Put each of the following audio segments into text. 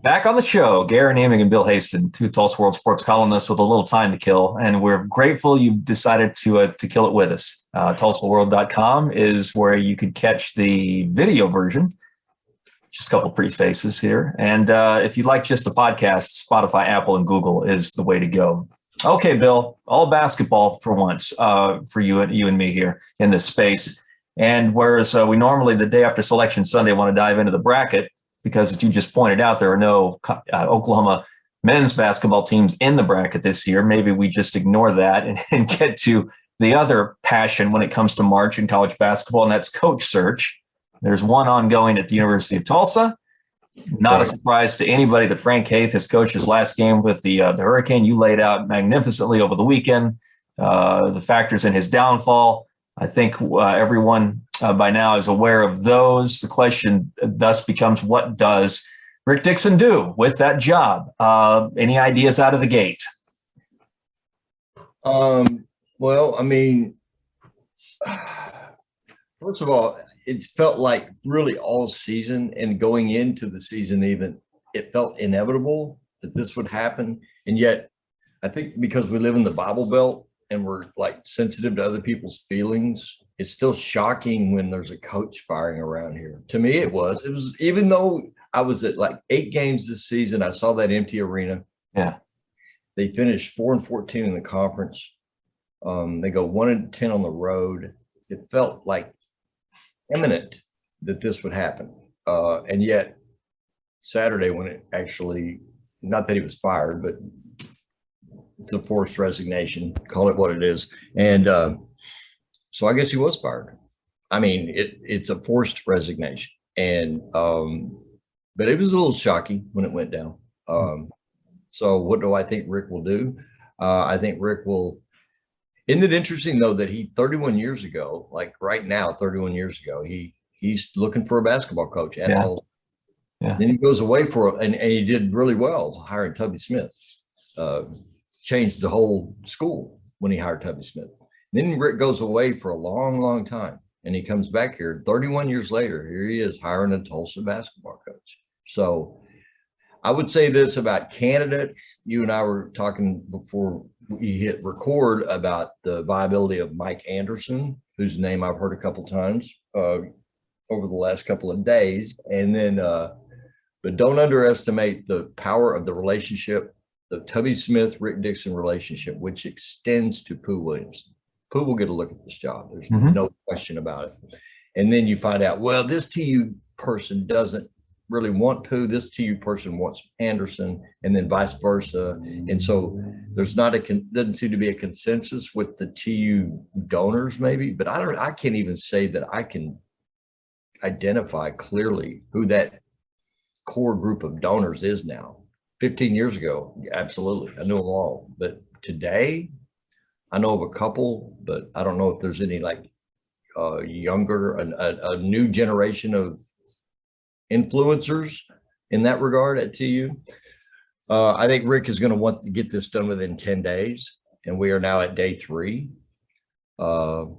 Back on the show, Haisten and Emig and Bill Haisten, two Tulsa World Sports columnists with a little time to kill, and we're grateful you decided to kill it with us. TulsaWorld.com is where you could catch the video version. Just a couple pretty faces here, and if you'd like just the podcast, Spotify, Apple, and Google is the way to go. Okay, Bill, all basketball for once for you and me here in this space. And whereas we normally the day after Selection Sunday want to dive into the bracket, because as you just pointed out, there are no Oklahoma men's basketball teams in the bracket this year. Maybe we just ignore that and get to the other passion when it comes to March in college basketball, and that's coach search. There's one ongoing at the University of Tulsa. Not a surprise to anybody that Frank Haith has coached his last game with the Hurricane. You laid out magnificently over the weekend the factors in his downfall. I think everyone by now is aware of those. The question thus becomes, what does Rick Dixon do with that job? Any ideas out of the gate? Well, I mean, first of all, it's felt like really all season and going into the season even, it felt inevitable that this would happen. And yet, I think because we live in the Bible Belt and we're like sensitive to other people's feelings, it's still shocking when there's a coach firing around here. To me, it was, even though I was at like 8 games this season, I saw that empty arena. Yeah. They finished 4-14 in the conference. They go 1-10 on the road. It felt like imminent that this would happen. And yet Saturday, when it actually, not that he was fired, but it's a forced resignation, call it what it is. And so I guess he was fired. I mean, it's a forced resignation. And but it was a little shocking when it went down. So what do I think Rick will do? I think Rick will. Isn't it interesting though that he 31 years ago, like right now, 31 years ago, he's looking for a basketball coach at Tulsa. Yeah. Then he goes away and he did really well hiring Tubby Smith. Changed the whole school when he hired Tubby Smith. Then Rick goes away for a long, long time, and he comes back here 31 years later. Here he is hiring a Tulsa basketball coach. So I would say this about candidates. You and I were talking before we hit record about the viability of Mike Anderson, whose name I've heard a couple times over the last couple of days. And then, but don't underestimate the power of the relationship, the Tubby Smith, Rick Dixon relationship, which extends to Pooh Williams. Pooh will get a look at this job. There's no question about it. And then you find out, well, this TU person doesn't really want Pooh, this TU person wants Anderson, and then vice versa. And so there's doesn't seem to be a consensus with the TU donors maybe, but I can't even say that I can identify clearly who that core group of donors is now. 15 years ago, absolutely, I knew them all. But today, I know of a couple, but I don't know if there's any like younger, a new generation of influencers in that regard at TU. I think Rick is going to want to get this done within 10 days, and we are now at day 3. So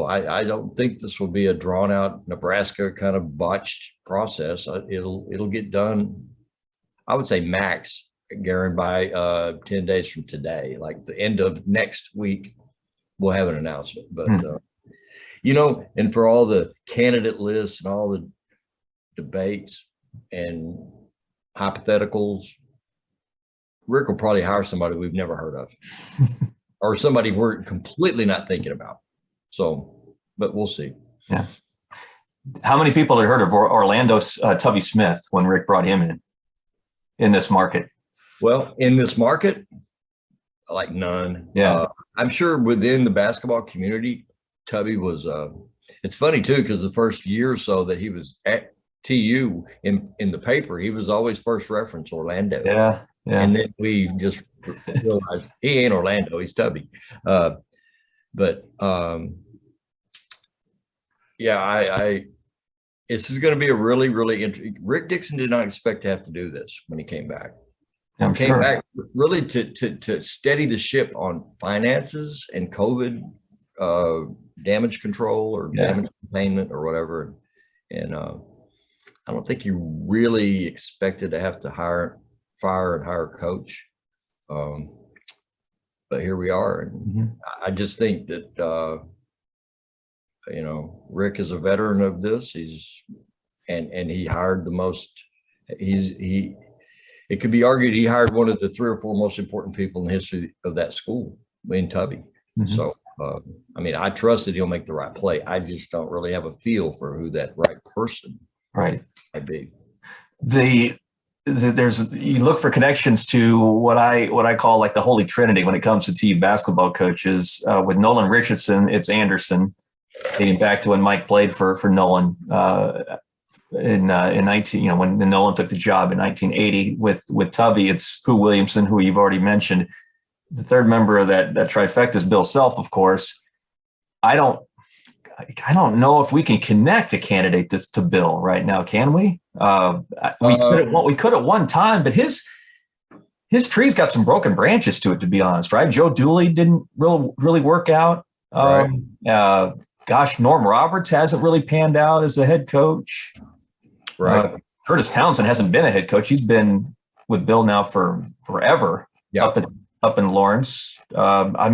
I don't think this will be a drawn out Nebraska kind of botched process. It'll get done, I would say max, Garen, by 10 days from today, like the end of next week, we'll have an announcement. But and for all the candidate lists and all the debates and hypotheticals, Rick will probably hire somebody we've never heard of or somebody we're completely not thinking about. So, but we'll see. Yeah. How many people had heard of Orlando Tubby Smith when Rick brought him in this market? Well, in this market, like none. Yeah. I'm sure within the basketball community, Tubby was, it's funny too, because the first year or so that he was at TU in the paper, he was always first reference Orlando. Yeah. And then we just realized he ain't Orlando, he's Tubby. This is going to be a really, really interesting. Rick Dixon did not expect to have to do this when he came back. I'm came sure. back really to steady the ship on finances and COVID damage control or damage containment or whatever. And I don't think you really expected to have to fire and hire a coach. But here we are. And I just think that, Rick is a veteran of this. And he hired the most, it could be argued he hired one of the 3 or 4 most important people in the history of that school in Tubby. So, I trust that he'll make the right play. I just don't really have a feel for who that right person might be. You look for connections to what I call like the Holy Trinity when it comes to TU basketball coaches. With Nolan Richardson, it's Anderson, dating back to when Mike played for Nolan in 19, when Nolan took the job in 1980. With Tubby, it's Pooh Williamson, who you've already mentioned. The third member of that trifecta is Bill Self, of course. I don't know if we can connect a candidate to Bill right now. Can we? We could at one time, but his tree's got some broken branches to it, to be honest. Right? Joe Dooley didn't really work out. Norm Roberts hasn't really panned out as a head coach. Right. Curtis Townsend hasn't been a head coach. He's been with Bill now for forever. Yeah. Up in Lawrence. I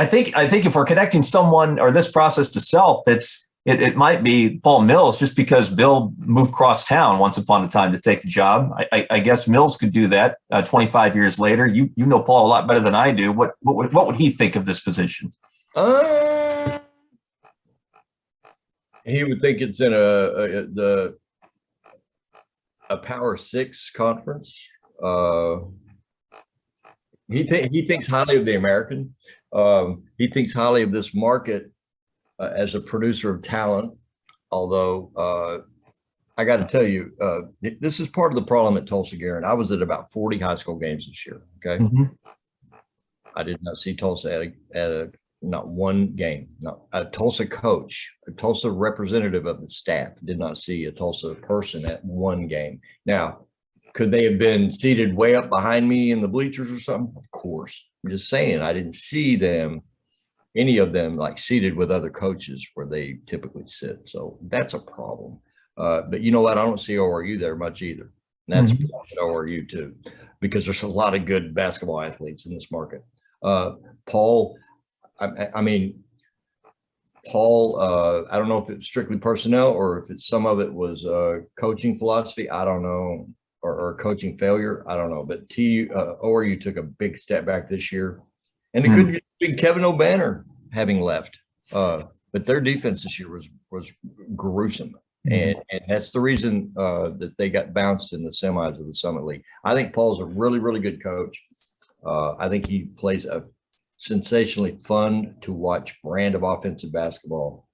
think if we're connecting someone or this process to Self, it might be Paul Mills, just because Bill moved cross town once upon a time to take the job. I guess Mills could do that 25 years later. You know Paul a lot better than I do. What would he think of this position? He would think it's in a Power 6 conference. He thinks highly of the American. He thinks highly of this market as a producer of talent. Although I got to tell you, this is part of the problem at Tulsa, Garen. I was at about 40 high school games this year. Okay, I did not see Tulsa at not one game. Not a Tulsa coach, a Tulsa representative of the staff. Did not see a Tulsa person at one game. Now, could they have been seated way up behind me in the bleachers or something? Of course. I'm just saying, I didn't see any of them like seated with other coaches where they typically sit. So that's a problem. But you know what? I don't see ORU there much either. And that's ORU too, because there's a lot of good basketball athletes in this market. Paul, I don't know if it's strictly personnel or if it's some of it was coaching philosophy. I don't know. Or coaching failure. I don't know. But ORU took a big step back this year. And it could have been Kevin O'Banner having left. But their defense this year was gruesome. And that's the reason that they got bounced in the semis of the Summit League. I think Paul's a really, really good coach. I think he plays a sensationally fun to watch brand of offensive basketball.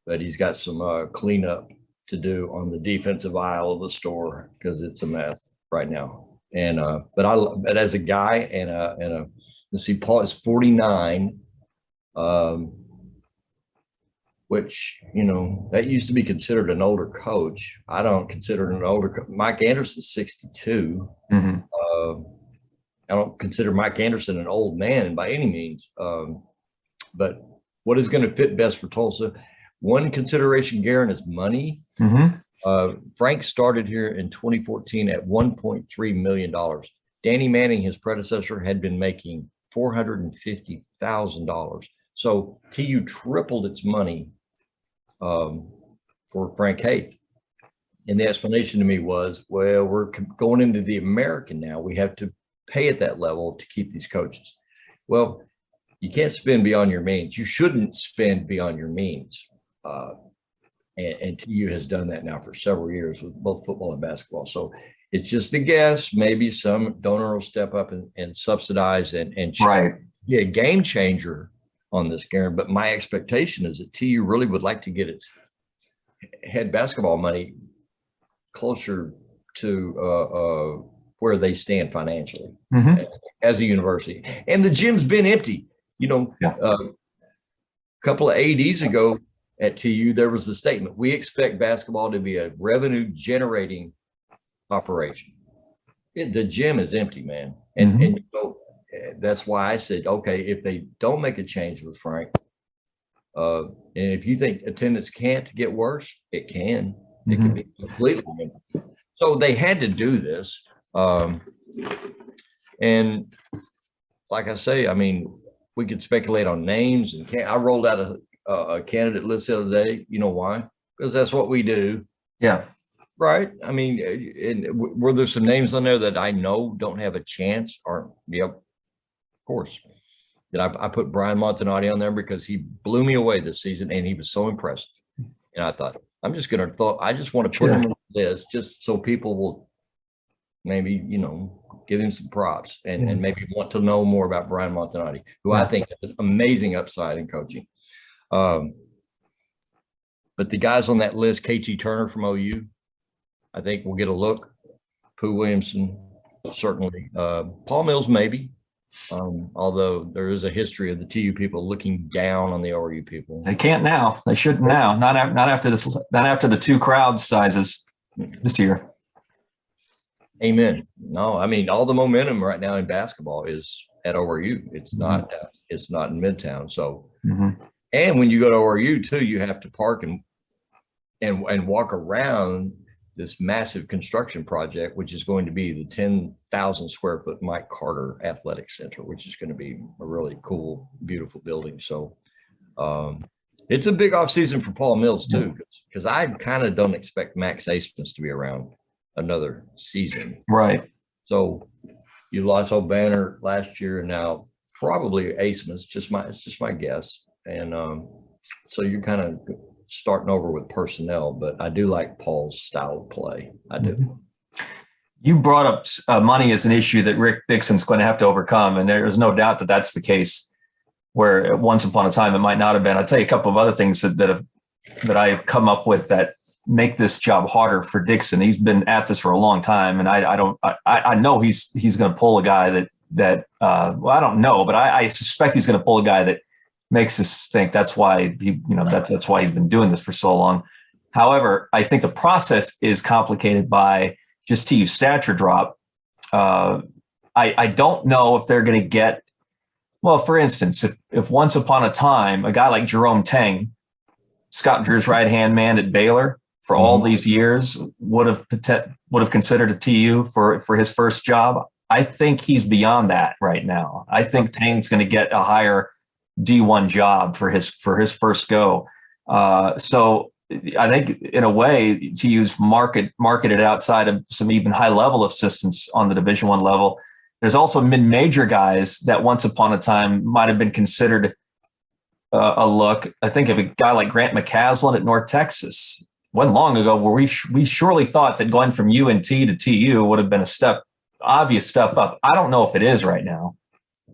But he's got some cleanup to do on the defensive aisle of the store because it's a mess right now. And but as a guy let's see, Paul is 49, which that used to be considered an older coach. I don't consider it an older coach. Mike Anderson's 62. I don't consider Mike Anderson an old man by any means. But what is going to fit best for Tulsa? One consideration, Garen, is money. Frank started here in 2014 at $1.3 million. Danny Manning, his predecessor, had been making $450,000. So TU tripled its money for Frank Haith. And the explanation to me was, well, we're going into the American now. We have to pay at that level to keep these coaches. Well, you can't spend beyond your means. You shouldn't spend beyond your means. And TU has done that now for several years with both football and basketball. So it's just a guess. Maybe some donor will step up and subsidize and be a game changer on this, Garen. But my expectation is that TU really would like to get its head basketball money closer to where they stand financially as a university. And the gym's been empty. A couple of ADs ago, at TU, there was a statement: we expect basketball to be a revenue-generating operation. The gym is empty, man, and that's why I said, okay, if they don't make a change with Frank, And if you think attendance can't get worse, it can. It can be completely. So they had to do this. And like I say, I mean, we could speculate on names, and I rolled out a candidate list the other day. You know why? Because that's what we do. Yeah. Right. I mean, and were there some names on there that I know don't have a chance? Or, yep, of course. Did I put Brian Montanati on there because he blew me away this season and he was so impressive. And I thought, I just want to put him on the list just so people will maybe, give him some props and maybe want to know more about Brian Montanati, who I think has an amazing upside in coaching. But the guys on that list, KT Turner from OU, I think we'll get a look. Pooh Williamson, certainly. Paul Mills, maybe. Although there is a history of the TU people looking down on the ORU people. They can't now. They shouldn't now. Not after this. Not after the 2 crowd sizes this year. Amen. No, I mean, all the momentum right now in basketball is at ORU. It's not. It's not in Midtown. So, and when you go to ORU too, you have to park and walk around this massive construction project, which is going to be the 10,000 square foot Mike Carter Athletic Center, which is going to be a really cool, beautiful building. So it's a big off season for Paul Mills too, because I kind of don't expect Max Aismans to be around another season. Right. So you lost O'Banner last year, and now probably Aismans. It's just my guess. And so you're kind of starting over with personnel, but I do like Paul's style of play. I do. You brought up money as an issue that Rick Dixon's going to have to overcome, and there is no doubt that that's the case. Where once upon a time it might not have been. I'll tell you a couple of other things that I have come up with that make this job harder for Dixon. He's been at this for a long time, and I know he's going to pull a guy that well, I don't know, but I suspect he's going to pull a guy that makes us think that's why that's why he's been doing this for so long. However, I think the process is complicated by just TU stature drop. I don't know if they're going to get, well, for instance, if once upon a time a guy like Jerome Tang, Scott Drew's right-hand man at Baylor for all these years, would have considered a TU for his first job. I think he's beyond that right now. I think Tang's going to get a higher D1 job for his first go. So I think in a way TU's marketed outside of some even high level assistants on the Division I level. There's also mid-major guys that once upon a time might have been considered a look. I think of a guy like Grant McCaslin at North Texas. Wasn't long ago where we surely thought that going from UNT to TU would have been obvious step up. I don't know if it is right now.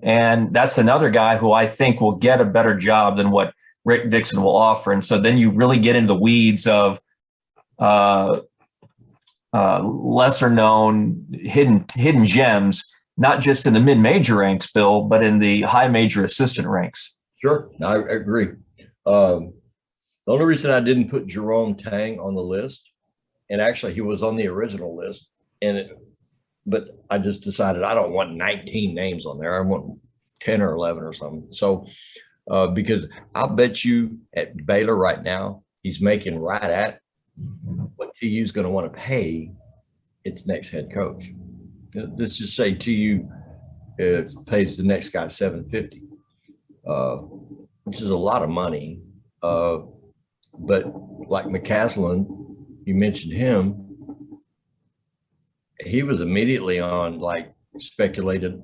And that's another guy who I think will get a better job than what Rick Dixon will offer. And so then you really get into the weeds of lesser known hidden gems, not just in the mid-major ranks, Bill, but in the high major assistant ranks. Sure. I agree. The only reason I didn't put Jerome Tang on the list, and actually he was on the original list, but I just decided I don't want 19 names on there. I want 10 or 11 or something. So, because I'll bet you at Baylor right now, he's making right at what TU is going to want to pay its next head coach. Let's just say TU pays the next guy $750, which is a lot of money. But like McCaslin, you mentioned him. He was immediately on like speculation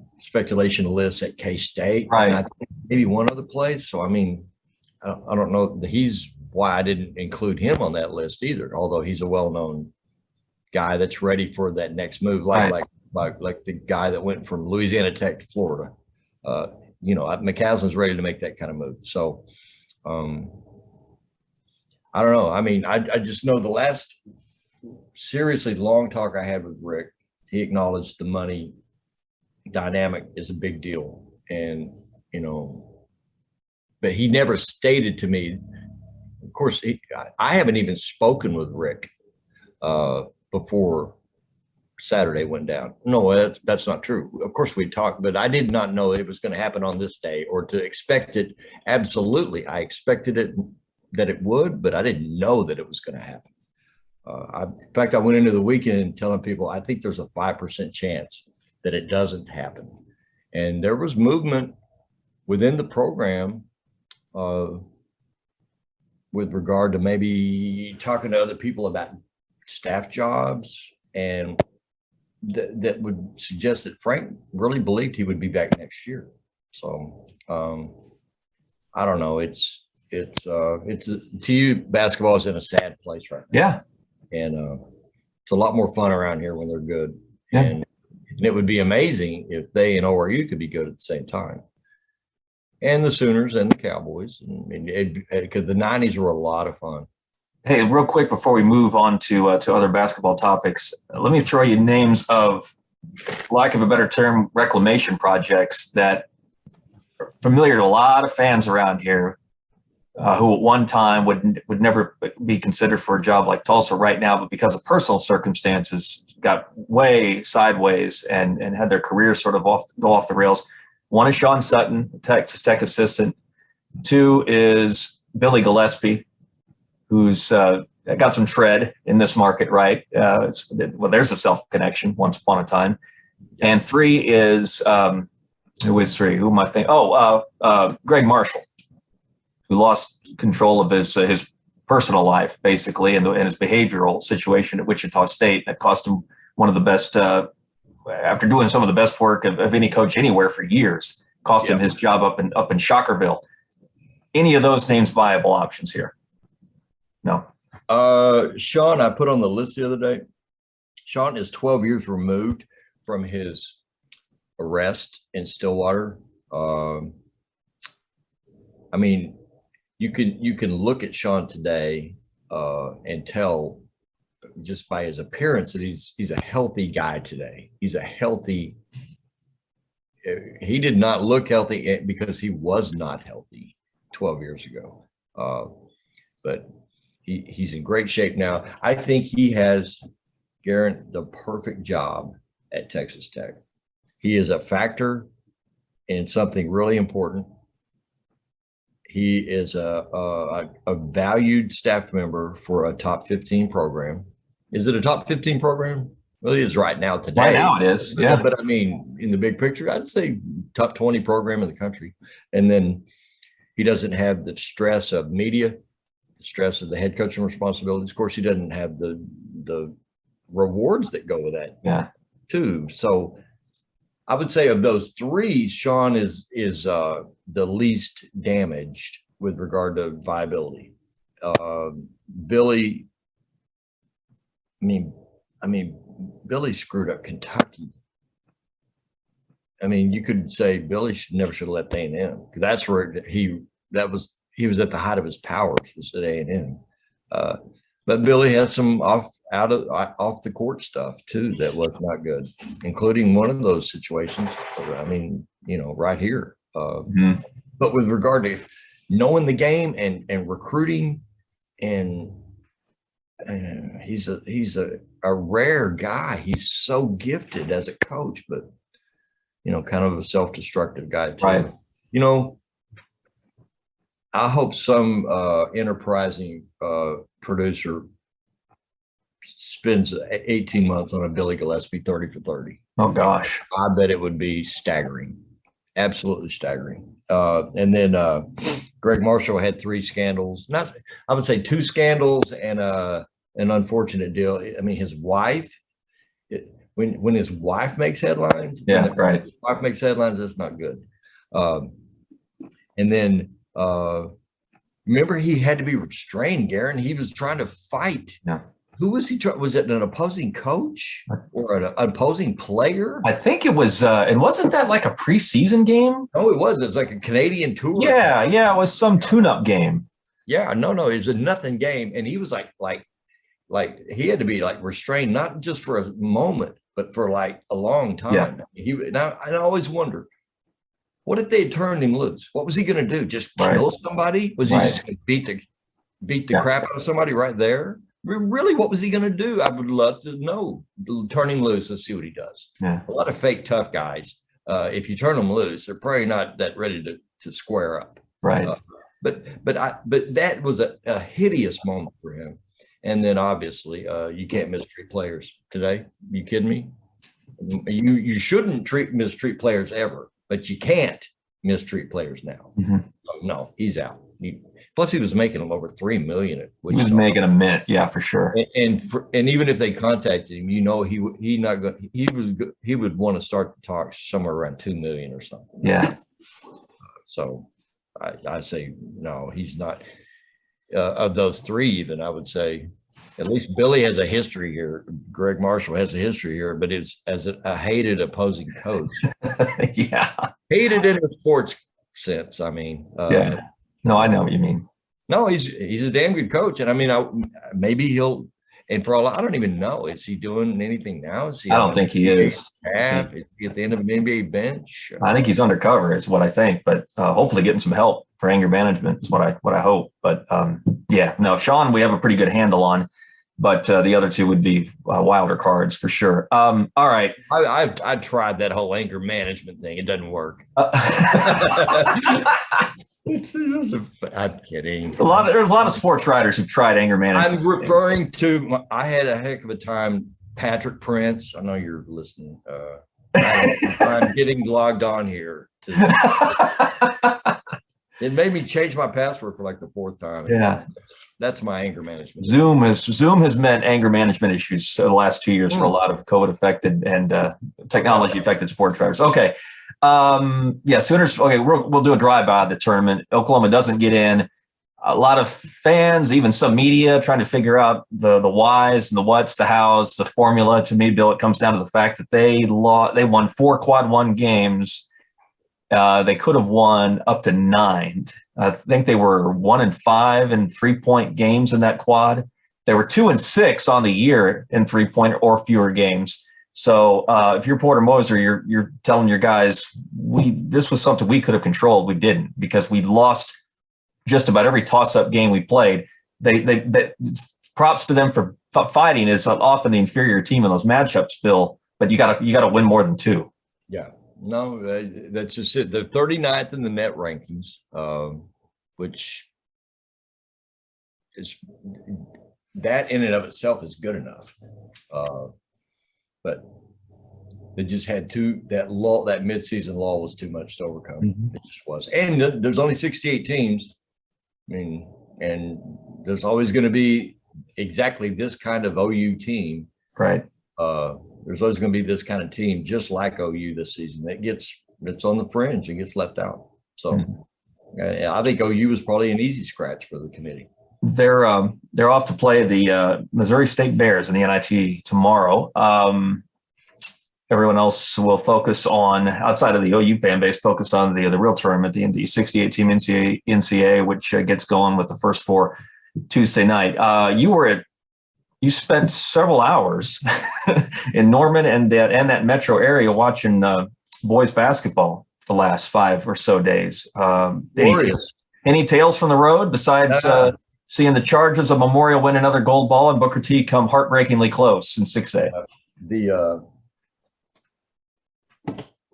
lists at K-State, right? And I think maybe one other place. So I mean, I don't know. He's why I didn't include him on that list either. Although he's a well-known guy that's ready for that next move, like the guy that went from Louisiana Tech to Florida. McCaslin's ready to make that kind of move. So I don't know. I mean, I just know the last seriously long talk I had with Rick, he acknowledged the money dynamic is a big deal. And, but he never stated to me, of course, I haven't even spoken with Rick before Saturday went down. No, that's not true. Of course we talked, but I did not know it was going to happen on this day or to expect it. Absolutely. I expected it that it would, but I didn't know that it was going to happen. In fact, I went into the weekend telling people, I think there's a 5% chance that it doesn't happen. And there was movement within the program with regard to maybe talking to other people about staff jobs, and that would suggest that Frank really believed he would be back next year. So I don't know. TU basketball is in a sad place right now. Yeah. And it's a lot more fun around here when they're good. Yeah. And it would be amazing if they and ORU could be good at the same time. And the Sooners and the Cowboys. Because the 90s were a lot of fun. Hey, real quick before we move on to other basketball topics, let me throw you names of, lack of a better term, reclamation projects that are familiar to a lot of fans around here, who at one time would never be considered for a job like Tulsa right now, but because of personal circumstances got way sideways and had their careers sort of go off the rails. One is Sean Sutton, Texas Tech assistant. Two is Billy Gillespie, who's got some tread in this market, right? Well, there's a self-connection once upon a time. And three is, who is three? Who am I thinking? Greg Marshall, who lost control of his personal life, basically, and his behavioral situation at Wichita State. That cost him one of the best, after doing some of the best work of any coach anywhere for years, cost him his job up in Shockerville. Any of those names viable options here? No. Sean, I put on the list the other day. Sean is 12 years removed from his arrest in Stillwater. I mean, you can look at Sean today and tell just by his appearance that he's a healthy guy today. He's a healthy. He did not look healthy because he was not healthy 12 years ago. But he's in great shape now. I think he has, Garen, the perfect job at Texas Tech. He is a factor in something really important. He is a valued staff member for a top 15 program. Is it a top 15 program? Well, it is right now today. Right now it is, yeah. But I mean, in the big picture, I'd say top 20 program in the country. And then he doesn't have the stress of media, the stress of the head coaching responsibilities. Of course, he doesn't have the rewards that go with that, too. So I would say of those three, Sean is the least damaged with regard to viability. Billy, I mean, Billy screwed up Kentucky. I mean, you could say Billy never should have left A&M. That's where he was at the height of his powers, was at A&M. But Billy has some off the court stuff too that was not good, including one of those situations. I mean, right here. But with regard to knowing the game and recruiting, and he's a rare guy. He's so gifted as a coach, but kind of a self-destructive guy too. Right. I hope some enterprising producer spends 18 months on a Billy Gillespie 30 for 30. Oh gosh. I bet it would be staggering. Absolutely staggering. And then Greg Marshall had 3 scandals. I would say 2 scandals and an unfortunate deal. I mean, his wife, when his wife makes headlines, right. His wife makes headlines, that's not good. And then remember, he had to be restrained, Garen. He was trying to fight. Yeah. Who was he? Was it an opposing coach or an opposing player? I think it was. And wasn't that like a preseason game? No, it was. It was like a Canadian tour. Yeah, it was some tune-up game. Yeah, no, it was a nothing game, and he was like he had to be like restrained, not just for a moment, but for like a long time. Yeah. I always wondered, what if they had turned him loose? What was he going to do? Just kill somebody? Was he just going to beat the crap out of somebody right there? Really, what was he going to do? I would love to know. Turn him loose. Let's see what he does. Yeah. A lot of fake tough guys. If you turn them loose, they're probably not that ready to square up. Right. But that was a hideous moment for him. And then obviously, you can't mistreat players today. You kidding me? You shouldn't mistreat players ever, but you can't mistreat players now. Mm-hmm. No, he's out. Plus, he was making over $3 million. He was making a mint, yeah, for sure. And even if they contacted him, he would want to start the talks somewhere around $2 million or something. Yeah. So I say no, he's not. Of those three, even I would say, at least Billy has a history here. Greg Marshall has a history here, but it's as a hated opposing coach. Yeah. Hated in a sports sense. I mean, yeah. No, I know what you mean. No, he's a damn good coach, and I mean, maybe he'll. And for all I don't even know, is he doing anything now? Is he? I don't think he is. Is he at the end of an NBA bench? I think he's undercover, is what I think. But hopefully, getting some help for anger management is what I hope. But yeah, no, Sean, we have a pretty good handle on. But the other two would be wilder cards for sure. All right. I tried that whole anger management thing. It doesn't work. I'm kidding. There's a lot of sports writers who've tried anger management. I'm referring to. I had a heck of a time. Patrick Prince. I know you're listening. I'm getting logged on here. It made me change my password for like the fourth time. Yeah. That's my anger management. Zoom has meant anger management issues the last 2 years for a lot of COVID affected and technology affected sports writers. Okay. Yeah, Sooners. Okay, we'll do a drive-by of the tournament. Oklahoma doesn't get in. A lot of fans, even some media, trying to figure out the whys and the whats, the hows, the formula. To me, Bill, it comes down to the fact that they won 4 quad one games. They could have won up to 9. I think they were 1-5 in 3-point games in that quad. They were 2-6 on the year in 3-point or fewer games. So if you're Porter Moser, you're telling your guys, this was something we could have controlled. We didn't, because we lost just about every toss-up game we played. They props to them for fighting is often the inferior team in those matchups, Bill. But you gotta win more than 2. Yeah. No, that's just it. They're 39th in the net rankings, which is that in and of itself is good enough. But they just had that midseason lull was too much to overcome. Mm-hmm. It just was. And there's only 68 teams. I mean, and there's always going to be exactly this kind of OU team. Right. There's always going to be this kind of team, just like OU this season. It's on the fringe and gets left out. So I think OU was probably an easy scratch for the committee. They're off to play the Missouri State Bears in the NIT tomorrow. Everyone else will focus on, outside of the OU fan base, focus on the real tournament, the 68-team NCAA, which gets going with the first 4 Tuesday night. You spent several hours in Norman and that metro area watching boys basketball the last 5 or so days. Any tales from the road besides seeing the Chargers of Memorial win another gold ball and Booker T come heartbreakingly close in 6A?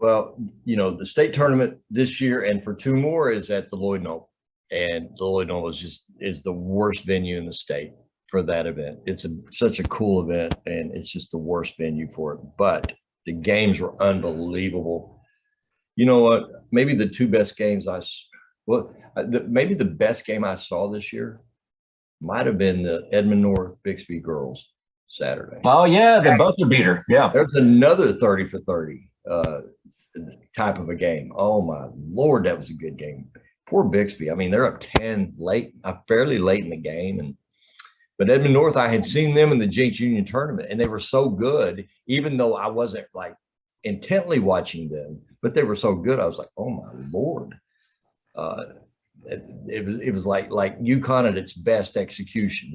Well, the state tournament this year and for 2 more is at the Lloyd Noble, and the Lloyd Noble is the worst venue in the state for that event. It's such a cool event, and it's just the worst venue for it. But the games were unbelievable. You know what? Maybe the 2 best games maybe the best game I saw this year might have been the Edmond North Bixby girls Saturday. Oh yeah, the buzzer beater. Yeah, there's another 30 for 30 type of a game. Oh my Lord, that was a good game. Poor Bixby. I mean, they're up 10 fairly late in the game, but Edmond North, I had seen them in the Jinx Union tournament, and they were so good, even though I wasn't like intently watching them, but they were so good. I was like, oh my Lord. It was like UConn at its best execution,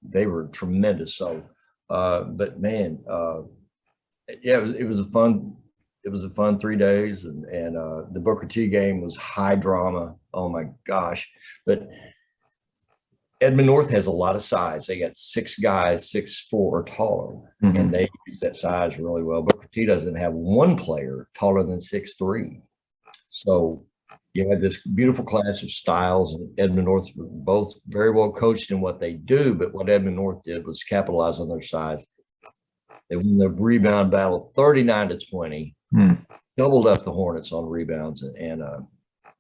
they were tremendous. So, but man, yeah, it was a fun 3 days, and the Booker T game was high drama. Oh my gosh. But Edmond North has a lot of size. They got 6 guys, 6'4" or taller, and they use that size really well. Booker T doesn't have one player taller than 6'3". So you had this beautiful class of styles, and Edmond North were both very well coached in what they do. But what Edmond North did was capitalize on their size. They won the rebound battle 39-20, doubled up the Hornets on rebounds, and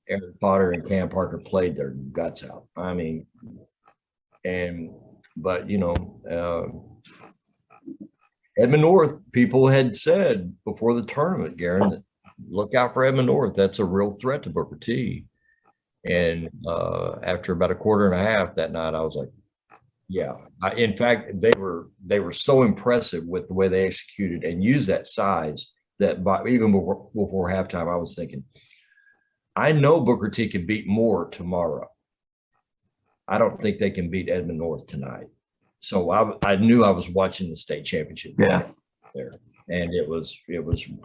Aaron Potter and Cam Parker played their guts out. I mean, but Edmond North, people had said before the tournament, Garen, that look out for Edmond North. That's a real threat to Booker T. And after about a quarter and a half that night, I was like, yeah. In fact, they were so impressive with the way they executed and used that size that even before halftime, I was thinking, I know Booker T can beat Moore tomorrow. I don't think they can beat Edmond North tonight. So I knew I was watching the state championship there, and it was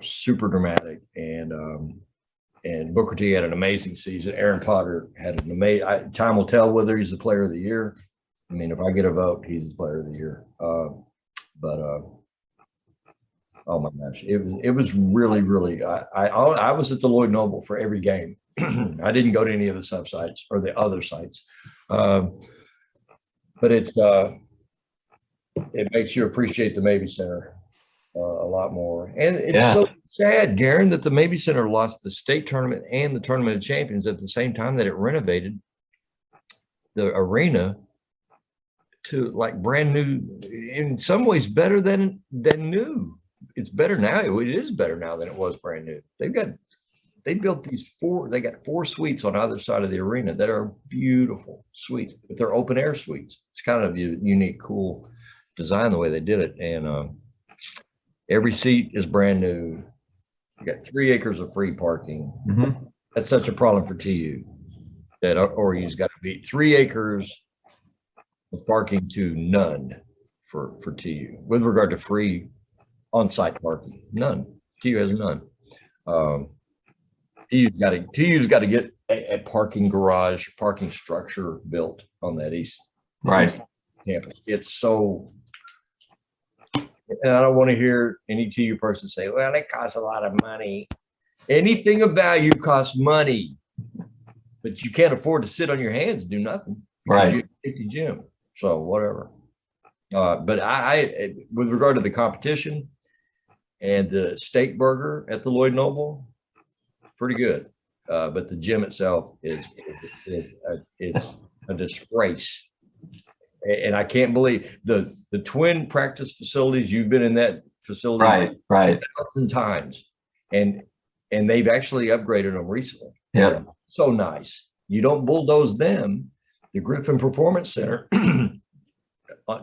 super dramatic. And Booker T had an amazing season. Aaron Potter had an amazing. Time will tell whether he's the player of the year. I mean, if I get a vote, he's the player of the year. Oh my gosh, it was really, really. I was at the Lloyd Noble for every game. I didn't go to any of the sub sites or the other sites, but it makes you appreciate the Mabee Center a lot more. And it's so sad, Garen, that the Mabee Center lost the state tournament and the Tournament of Champions at the same time that it renovated the arena to like brand new, in some ways better than new. It's better now. It is better now than it was brand new. They built they got 4 suites on either side of the arena that are beautiful suites, but they're open air suites. It's kind of a unique, cool design the way they did it. And every seat is brand new. You got 3 acres of free parking. That's such a problem for TU that ORU's got to beat 3 acres of parking to none for TU with regard to free on-site parking. None. TU has none. TU's got to get a parking garage, parking structure built on that east campus. It's so, and I don't want to hear any TU person say, well, it costs a lot of money. Anything of value costs money, but you can't afford to sit on your hands and do nothing. Right. You gym. So whatever. But I, with regard to the competition and the steak burger at the Lloyd Noble, pretty good. But the gym itself is a disgrace. And I can't believe the twin practice facilities. You've been in that facility right 1,000 times, and they've actually upgraded them recently. Yeah, so nice. You don't bulldoze them. The Griffin Performance Center,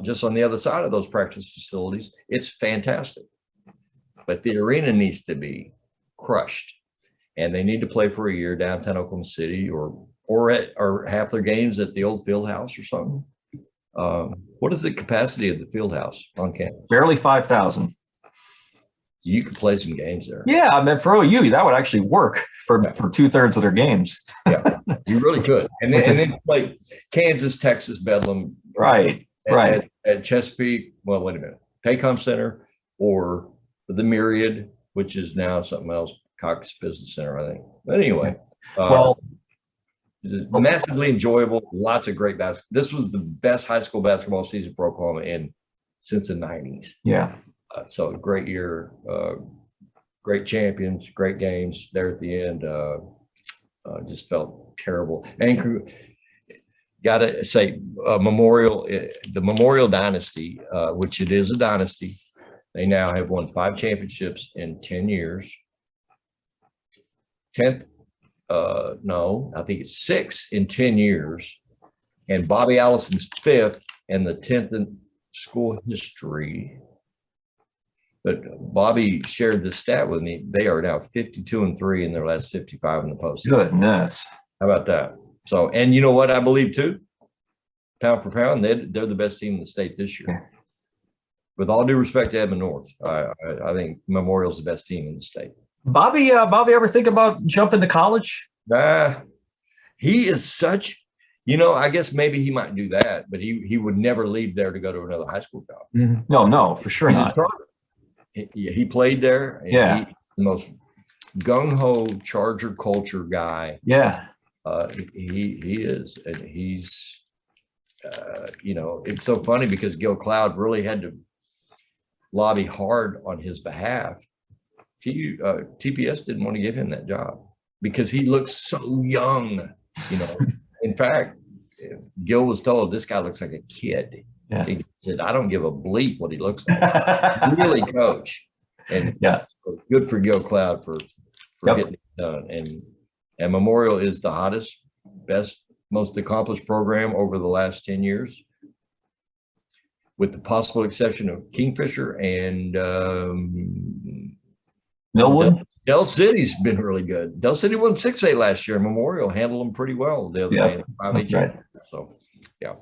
just on the other side of those practice facilities, it's fantastic. But the arena needs to be crushed, and they need to play for a year downtown Oklahoma City, or half their games at the old field house or something. What is the capacity of the field house on campus? Barely 5,000. You could play some games there. Yeah, I mean, for OU, that would actually work for 2/3 of their games. Yeah, you really could. And then play Kansas, Texas, Bedlam. At Chesapeake. Well, wait a minute. Paycom Center or the Myriad, which is now something else, Cox Business Center, I think. But anyway, massively enjoyable. Lots of great basketball. This was the best high school basketball season for Oklahoma since the 90s. Yeah. So great year, great champions, great games there at the end. Just felt terrible. And gotta say, the Memorial Dynasty, which it is a dynasty, they now have won 5 championships in 10 years. 10th, no, I think it's 6 in 10 years. And Bobby Allison's 5th and the 10th in school history. But Bobby shared this stat with me. They are now 52-3 in their last 55 in the postseason. Goodness. How about that? So, and you know what I believe too? Pound for pound, they're the best team in the state this year. With all due respect to Edmond North, I think Memorial's the best team in the state. Bobby ever think about jumping to college? He is such I guess maybe he might do that, but he would never leave there to go to another high school job. No, for sure not. He played there. And Yeah. He's the most gung-ho Charger culture guy. Yeah. He is, and he's, it's so funny because Gil Cloud really had to lobby hard on his behalf. TPS didn't want to give him that job because he looks so young. In fact, Gil was told this guy looks like a kid. Yeah. He said, "I don't give a bleep what he looks like." Really, coach, and yeah, good for Gil Cloud for getting it done. And Memorial is the hottest, best, most accomplished program over the last 10 years, with the possible exception of Kingfisher and Millwood. Del City's been really good. Del City won 6A last year. Memorial handled them pretty well the other day. 5A right. So, yeah,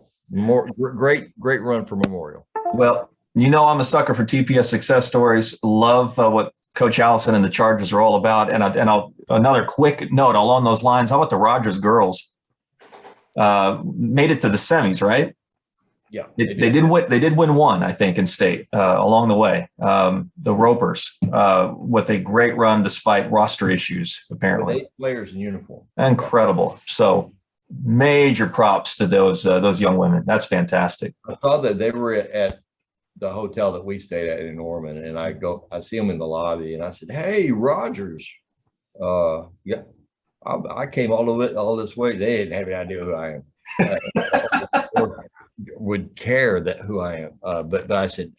great run for Memorial. Well, I'm a sucker for TPS success stories. Love what Coach Allison and the Chargers are all about. And another quick note along those lines. How about the Rogers girls? Made it to the semis, right? Yeah, they did win. They did win one, I think, in state along the way. The Ropers with a great run despite roster issues, apparently. 8 players in uniform. Incredible. So major props to those young women. That's fantastic. I saw that they were at the hotel that we stayed at in Norman, and I see them in the lobby, and I said, "Hey, Rogers, yeah, I came all this way. They didn't have any idea who I am." Or would care that who I am, but I said,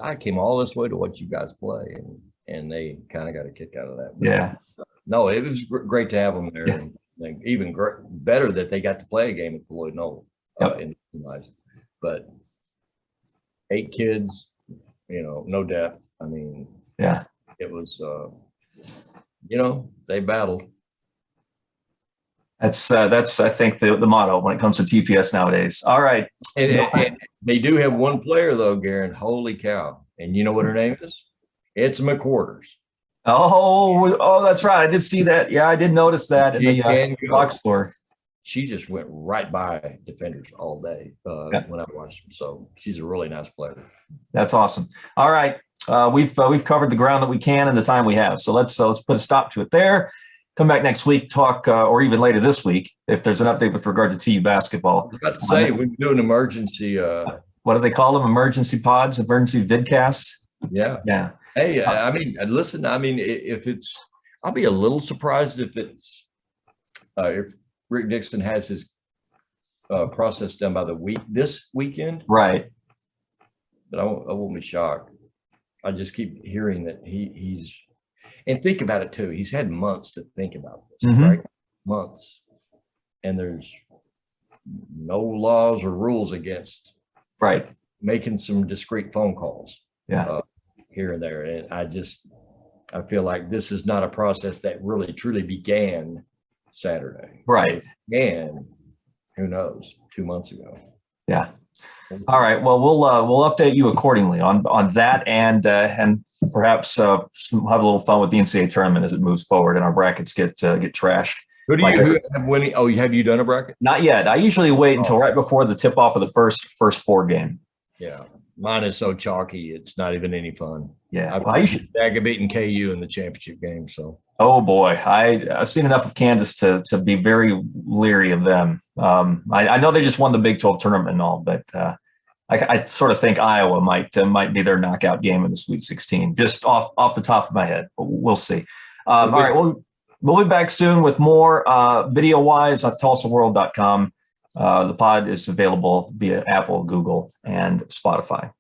I came all this way to watch you guys play, and they kind of got a kick out of that. But yeah, no, it was great to have them there, and even better that they got to play a game at the Lloyd Noble. But 8 kids, no depth. I mean, yeah, it was, they battled. That's I think the motto when it comes to TPS nowadays. All right. And they do have one player though, Garen. Holy cow. And you know what her name is? It's McQuarters. Oh, that's right. I did see that. Yeah, I did notice that in the box score. She just went right by defenders all day when I watched them. So she's a really nice player. That's awesome. All right. We've covered the ground that we can in the time we have. So let's put a stop to it there. Come back next week, talk, or even later this week, if there's an update with regard to TU basketball. I was about to say, we can do an emergency. What do they call them? Emergency pods, emergency vidcasts? Yeah. Yeah. Hey, listen, if it's, I'll be a little surprised if it's, if Rick Dixon has his process done by this weekend. Right. But I won't be shocked. I just keep hearing that he's, and think about it too. He's had months to think about this, right? Months. And there's no laws or rules against making some discreet phone calls here and there. And I feel like this is not a process that really truly began Saturday. Right. And who knows, 2 months ago. Yeah. All right. Well, we'll update you accordingly on that, and perhaps have a little fun with the NCAA tournament as it moves forward and our brackets get trashed. Who have winning? Oh, have you done a bracket? Not yet. I usually wait until right before the tip off of the first 4 game. Yeah, mine is so chalky; it's not even any fun. Yeah, I've beaten KU in the championship game. So, oh boy, I've seen enough of Kansas to be very leery of them. I know they just won the Big 12 tournament and all, but I sort of think Iowa might be their knockout game in the Sweet 16, just off the top of my head. But we'll see. All right, we'll be back soon with more video-wise on TulsaWorld.com. The pod is available via Apple, Google, and Spotify.